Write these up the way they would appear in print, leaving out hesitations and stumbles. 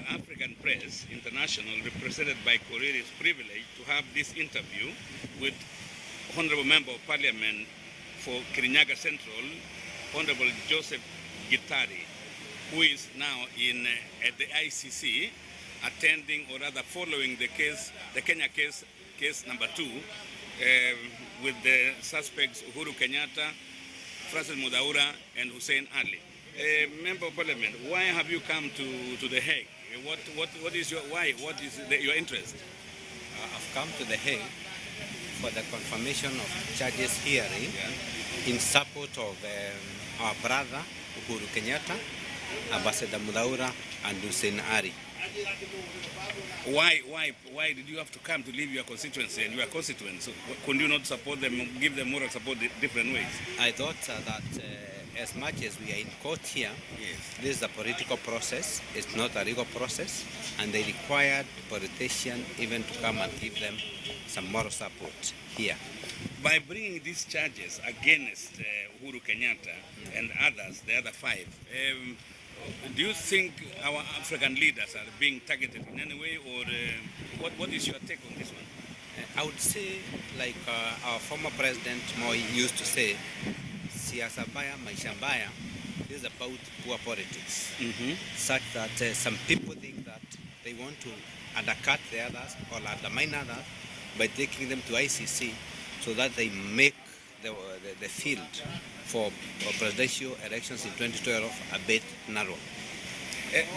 African Press International, represented by Korir, is privileged to have this interview with Honorable Member of Parliament for Kirinyaga Central, Honorable Joseph Gitari, who is now at the ICC, attending or rather following the case, the Kenya case number 2, with the suspects Uhuru Kenyatta, Francis Mudaura, and Hussein Ali. Member of Parliament, why have you come to the Hague? What is your why? What is your interest? I've come to the Hague for the confirmation of charges hearing in support of our brother Uhuru Kenyatta, Ambassador Mudaura, and Hussein Ali. Why did you have to come to leave your constituency and your constituents? So could you not support them, give them moral support different ways? I thought that as much as we are in court here, this is a political process, it's not a legal process, and they required politicians even to come and give them some moral support here. By bringing these charges against Uhuru Kenyatta and others, the other 5, do you think our African leaders are being targeted in any way, or what is your take on this one? I would say, like our former president Moi used to say, siasa mbaya, maisha mbaya, is about poor politics. Such that some people think that they want to undercut the others or undermine others by taking them to ICC so that they make the field for presidential elections in 2012 a bit narrow.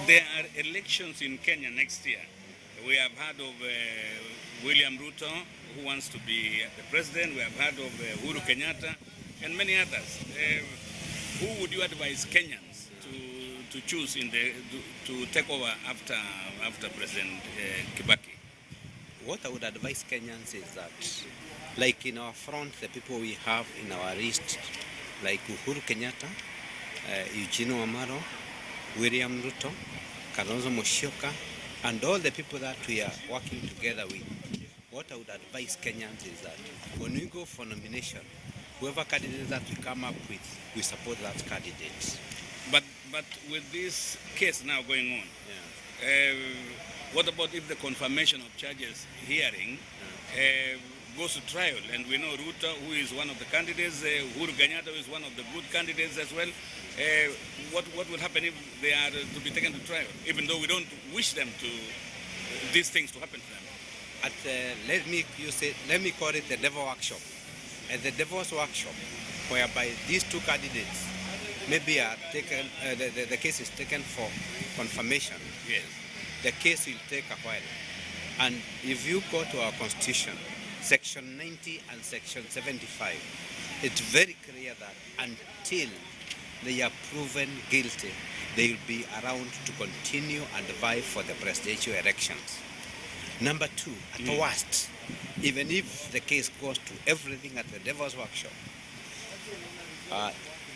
There are elections in Kenya next year. We have heard of William Ruto, who wants to be the president. We have heard of Uhuru Kenyatta and many others. Who would you advise Kenyans to choose to take over after President Kibaki? What I would advise Kenyans is that, like in our front, the people we have in our list, like Uhuru Kenyatta, Eugene Wamalwa, William Ruto, Kalonzo Musyoka, and all the people that we are working together with. What I would advise Kenyans is that when we go for nomination, whoever candidate that we come up with, we support that candidate. But with this case now going on, what about if the confirmation of charges hearing goes to trial, and we know Ruto, who is one of the candidates, Uhuru Kenyatta, who is one of the good candidates as well, what will happen if they are to be taken to trial, even though we don't wish them to, these things to happen to them? Let me call it the devil workshop. At the devil's workshop, whereby these 2 candidates maybe are taken, the case is taken for confirmation. Yes. The case will take a while. And if you go to our constitution, Section 90 and Section 75, it's very clear that until they are proven guilty, they will be around to continue and vie for the presidential elections. Number 2, at the worst, even if the case goes to everything at the devil's workshop,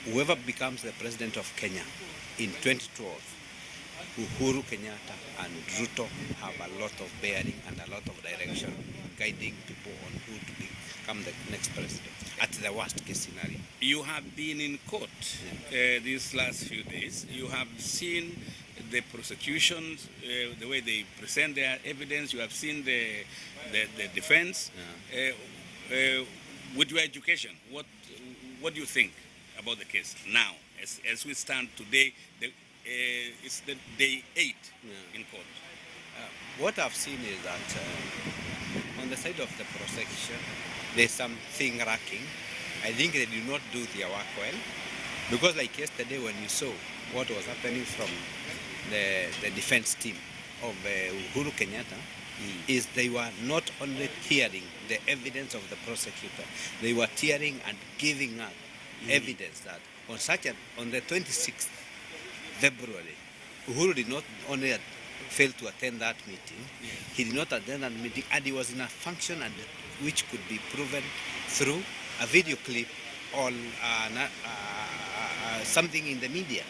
whoever becomes the president of Kenya in 2012, Uhuru Kenyatta and Ruto have a lot of bearing and a lot of direction guiding people on who to become the next president, at the worst case scenario. You have been in court these last few days. You have seen the prosecutions, the way they present their evidence. You have seen the defense. With your education, what do you think about the case now, as we stand today? It's the day 8 in court. What I've seen is that on the side of the prosecution, there's something lacking. I think they did not do their work well, because like yesterday when you saw what was happening from the defense team of Uhuru Kenyatta, is they were not only hearing the evidence of the prosecutor, they were hearing and giving up evidence that on the 26th February, Uhuru did not only fail to attend that meeting, he did not attend that meeting, and he was in a function and which could be proven through a video clip or something in the media,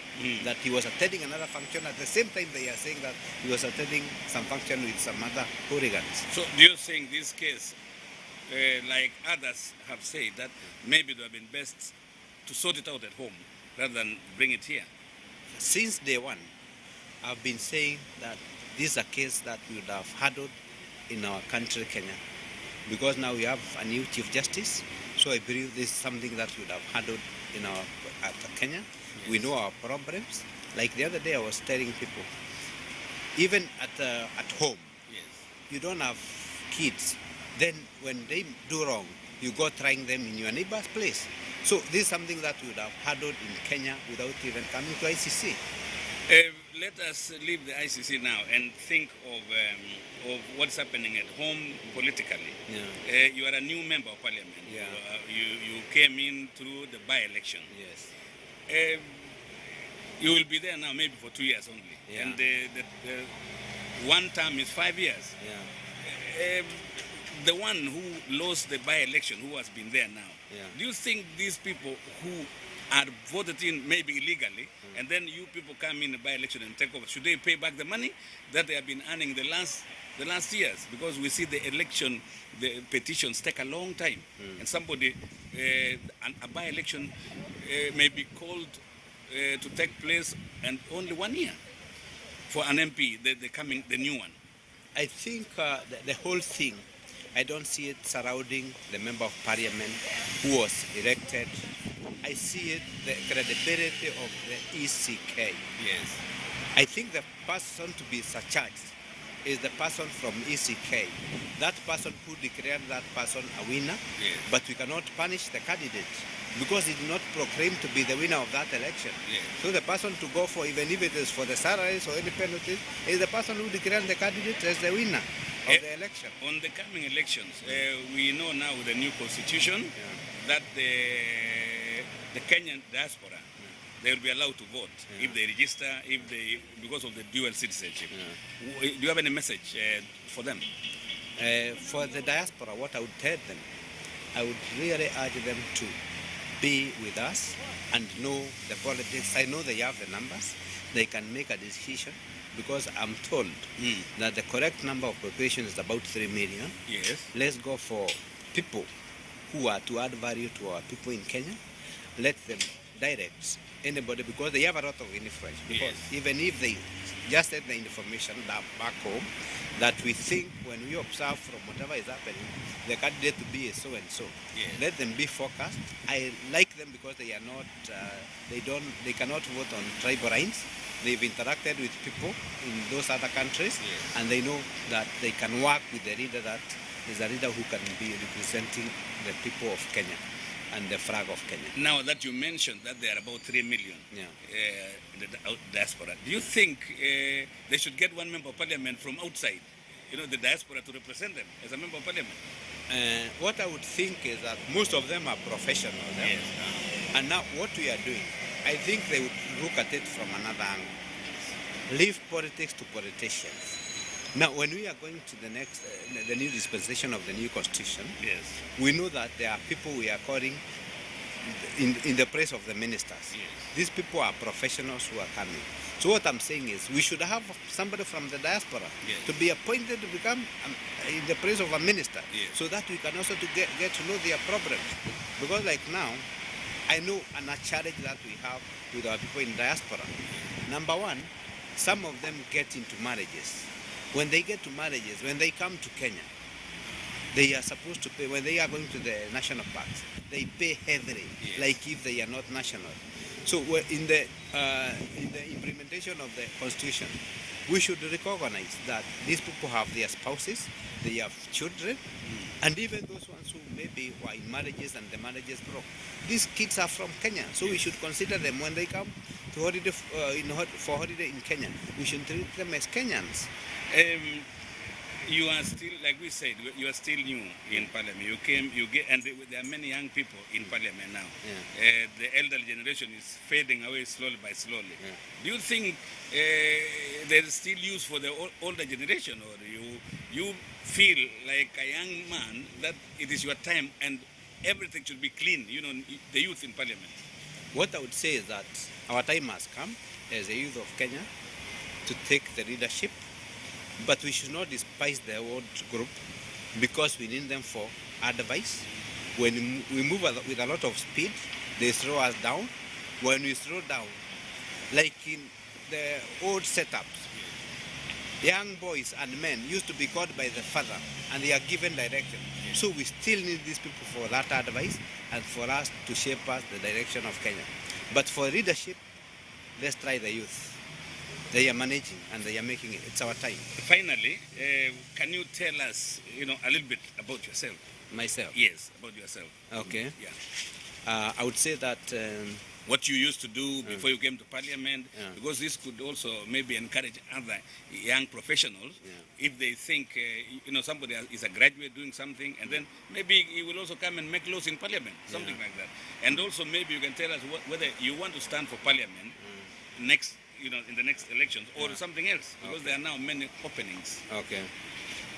that he was attending another function. At the same time, they are saying that he was attending some function with some other hooligans. So do you think this case, like others have said, that maybe it would have been best to sort it out at home rather than bring it here? Since day one, I've been saying that this is a case that we would have handled in our country, Kenya, because now we have a new Chief Justice. So I believe this is something that we would have handled in our at Kenya. Yes. We know our problems. Like the other day, I was telling people, even at home, Yes. you don't have kids. Then when they do wrong, you go trying them in your neighbor's place. So this is something that we would have handled in Kenya without even coming to ICC. Let us leave the ICC now and think of what's happening at home politically. Yeah. You are a new member of parliament. Yeah. You came in through the by-election. Yes. You will be there now maybe for 2 years only. Yeah. And the one term is 5 years. Yeah. The one who lost the by-election, who has been there now, Yeah. do you think these people who are voted in maybe illegally, and then you people come in a by-election and take over, should they pay back the money that they have been earning the last years? Because we see the election, the petitions take a long time, and somebody, a by-election may be called to take place and only 1 year for an MP, the new one. I think the whole thing, I don't see it surrounding the member of parliament who was elected. I see it, the credibility of the ECK. Yes. I think the person to be surcharged is the person from ECK. That person who declared that person a winner, Yes. but we cannot punish the candidate because he did not proclaim to be the winner of that election. Yes. So the person to go for, even if it is for the salaries or any penalties, is the person who declared the candidate as the winner of the election. On the coming elections, we know now with the new constitution that the Kenyan diaspora, they will be allowed to vote if they register, because of the dual citizenship. Do you have any message for them? For the diaspora, what I would tell them, I would really urge them to be with us and know the politics. I know they have the numbers. They can make a decision because I'm told that the correct number of population is about 3 million. Yes. Let's go for people who are to add value to our people in Kenya. Let them direct anybody because they have a lot of influence. Because even if they just get the information back home, that we think when we observe from whatever is happening, the candidate to be a so and so. Let them be focused. I like them because they are not, they cannot vote on tribal lines. They've interacted with people in those other countries, and they know that they can work with the leader that is a leader who can be representing the people of Kenya and the flag of Kenya. Now that you mentioned that there are about 3 million in the diaspora, do you think they should get one member of parliament from outside, the diaspora, to represent them as a member of parliament? What I would think is that most of them are professionals. Yes. And now what we are doing, I think they would look at it from another angle. Leave politics to politicians. Now, when we are going to the next, the new dispensation of the new constitution, we know that there are people we are calling in the place of the ministers. These people are professionals who are coming. So what I'm saying is we should have somebody from the diaspora to be appointed to become in the place of a minister, so that we can also to get to know their problems. Because like now, I know a challenge that we have with our people in diaspora. Number one, some of them get into marriages. When they get to marriages, when they come to Kenya, they are supposed to pay, when they are going to the national parks, they pay heavily, like if they are not national. So in the implementation of the constitution, we should recognize that these people have their spouses, they have children, and even those ones who maybe were in marriages and the marriages broke. These kids are from Kenya, so we should consider them when they come to holiday for holiday in Kenya. We should treat them as Kenyans. You are still, like we said, you are still new in parliament. And there are many young people in parliament now. The elderly generation is fading away slowly by slowly. Do you think there is still use for the older generation, or you feel like a young man that it is your time and everything should be clean, the youth in parliament? What I would say is that our time has come as a youth of Kenya to take the leadership. But we should not despise the old group because we need them for advice. When we move with a lot of speed, they throw us down. When we slow down, like in the old setups. Young boys and men used to be called by the father and they are given direction. So we still need these people for that advice and for us to shape us the direction of Kenya. But for leadership, let's try the youth. They are managing and they are making it. It's our time. Finally, can you tell us, a little bit about yourself? Myself? Yes, about yourself. Okay. Yeah. I would say that what you used to do before you came to parliament, because this could also maybe encourage other young professionals if they think, somebody is a graduate doing something, and then maybe he will also come and make laws in parliament, something like that. And also maybe you can tell us whether you want to stand for parliament next, in the next elections or something else, because there are now many openings. Okay.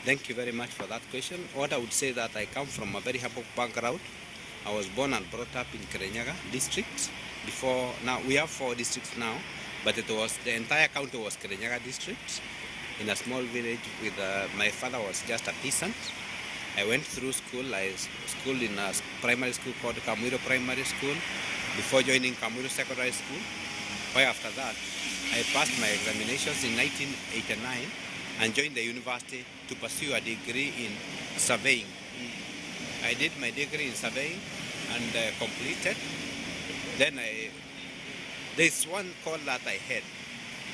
Thank you very much for that question. What I would say that I come from a very humble background. I was born and brought up in Kirinyaga district. Now we have 4 districts now, but the entire county was Kirinyaga district in a small village with my father was just a peasant. I went through school. I schooled in a primary school called Kamwiro Primary School before joining Kamwiro Secondary School. Right after that, I passed my examinations in 1989 and joined the university to pursue a degree in surveying. I did my degree in surveying and completed. Then there's one call that I had.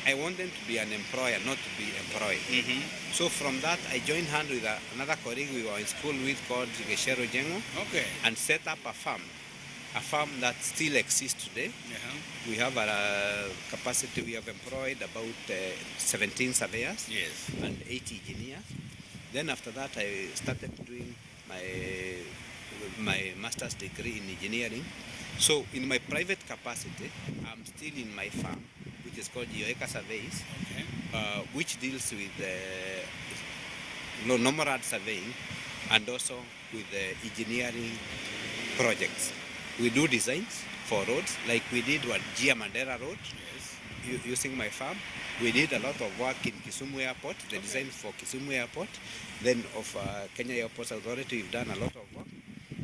I wanted to be an employer, not to be employed. So from that, I joined hand with another colleague we were in school with called Geshero Jengo, and set up a farm that still exists today. We have a capacity, we have employed about 17 surveyors and 80 engineers. Then after that, I started doing my master's degree in engineering. So in my private capacity, I'm still in my farm, which is called Yoeka Surveys, which deals with nomad surveying and also with engineering projects. We do designs for roads, like we did Gia Mandera Road, using my farm. We did a lot of work in Kisumu Airport, the design for Kisumu Airport. Then of Kenya Airports Authority, we've done a lot of work.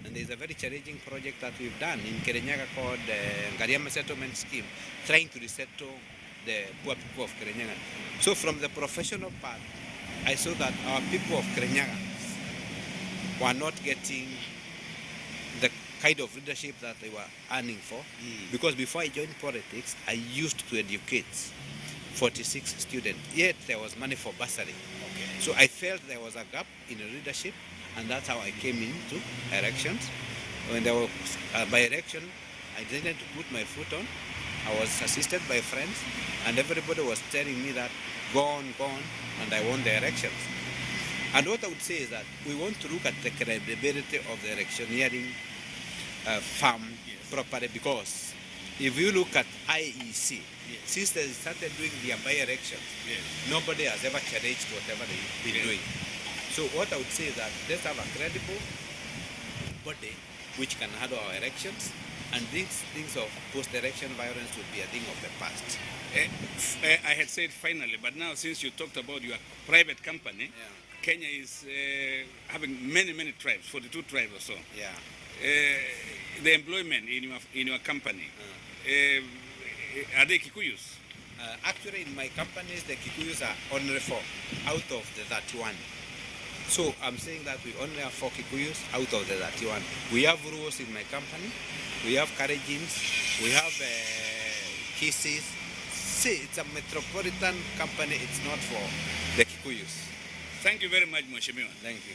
And there's a very challenging project that we've done in Kirinyaga called Ngariama Settlement Scheme, trying to resettle the poor people of Kirinyaga. So from the professional part, I saw that our people of Kirinyaga were not getting the kind of leadership that they were earning for. Because before I joined politics, I used to educate 46 students, yet there was money for bursary. So I felt there was a gap in the leadership, and that's how I came into elections. When there was by election, I didn't put my foot on. I was assisted by friends, and everybody was telling me that go on, and I won the elections. And what I would say is that we want to look at the credibility of the electioneering farm properly, because if you look at IEC, since they started doing their by-elections, nobody has ever challenged whatever they've been doing. So what I would say is that let's have a credible body which can handle our elections, and these things of post-election violence will be a thing of the past. I had said finally, but now since you talked about your private company, Kenya is having many tribes, 42 tribes or so. The employment in your company, are they Kikuyus? Actually, in my companies, the Kikuyus are only 4 out of the 31. So I'm saying that we only have 4 Kikuyus out of the 31. We have Ruos in my company, we have Karejins, we have Kisis. See, it's a metropolitan company, it's not for the Kikuyus. Thank you very much, Mheshimiwa. Thank you.